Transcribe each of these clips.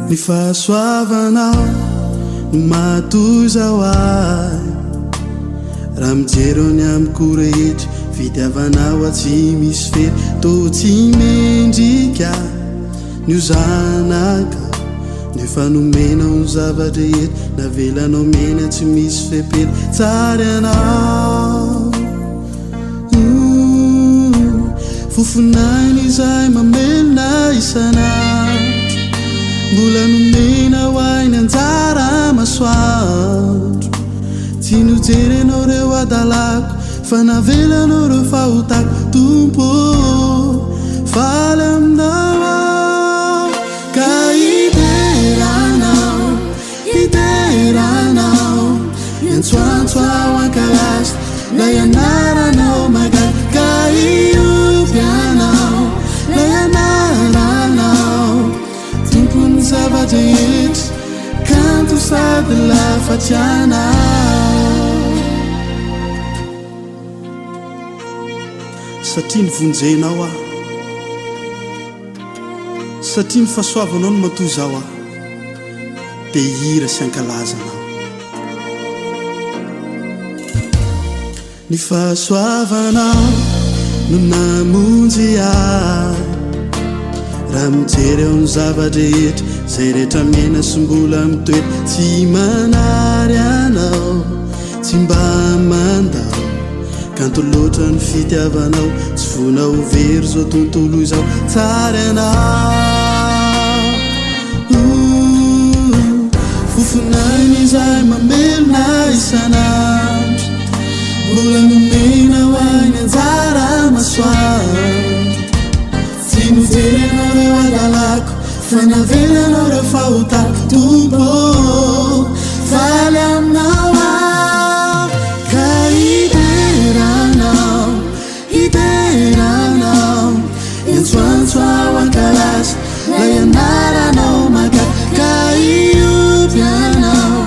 ny fahasoavanao no matozao ay raha mijereo ny amiko rehetra fitiavanao a tsy misy fery to tsy mendrika ny ozanaka nefa nomenao ny zava-drehetra navelanao mena tsy misy fepely tsary anao fofonany izay mamelona isanandro mbola nomena ho ainy anjara masoandro tsy nojerenao reo adalako fa navelanao reo fahotako tompo faly aminao ao ka iteranao iantsoantso ao ankalasy lay anaranao magaly ka iopianao lay anaranao tompony zava-drehetra kanto sady lafatsianao satria nivonjenao aho satria ny fahasoavanao no matoy zao aho dia hira sy ankalazanao ny fahasoavanao no namonjy ahy raha mijereo ny zava-drehetra zay rehetra mena sy mbola mitoetra tsy manary anao tsy mba mandao kanto loatra ny fitiavanao tsy vonao very zao tontolo izao tsary anao fofonany izay mamelona isanandro mbola nomena ho ainy anjara masoandro tsy nojerenao reo adalako fa navelanao reo fahotako tompo faly aminao ao ka iteranao iantsoantso ao ankalasy lay anaranao magaly ka iopianao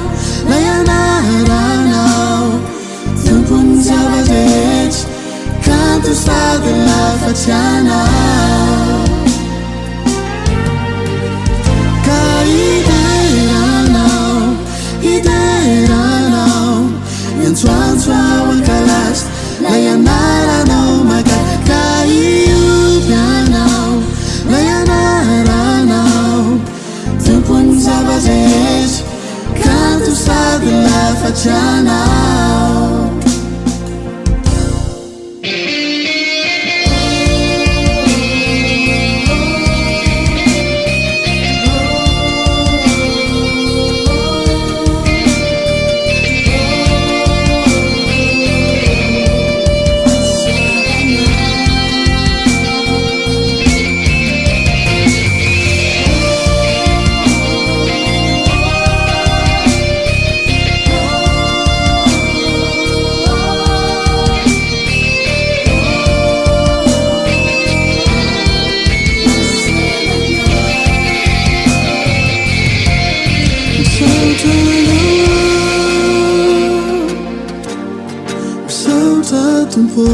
lay anaranao tompony zava-drehetra kanto sady lafatsianao ka iteranao iantsoantso ao ankalasy lay anaranao magaly ka iopianao lay anaranao tompony zava-drehetra kanto sady lafatsianao tompo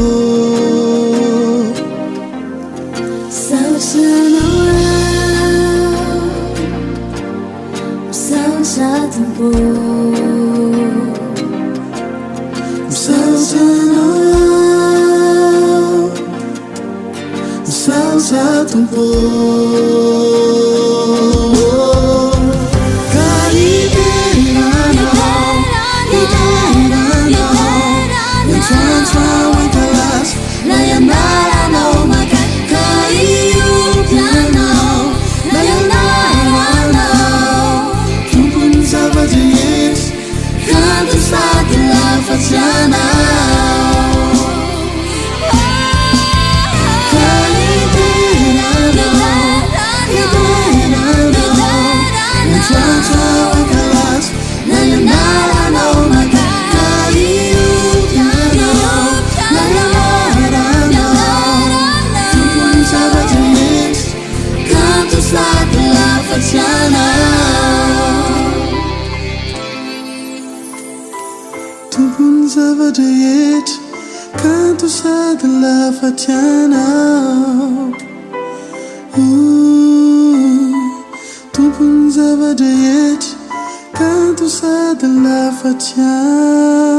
tompony zava-drehetra kanto sady lafatsianao tompony zava adrehetra kanto sady lafatsiana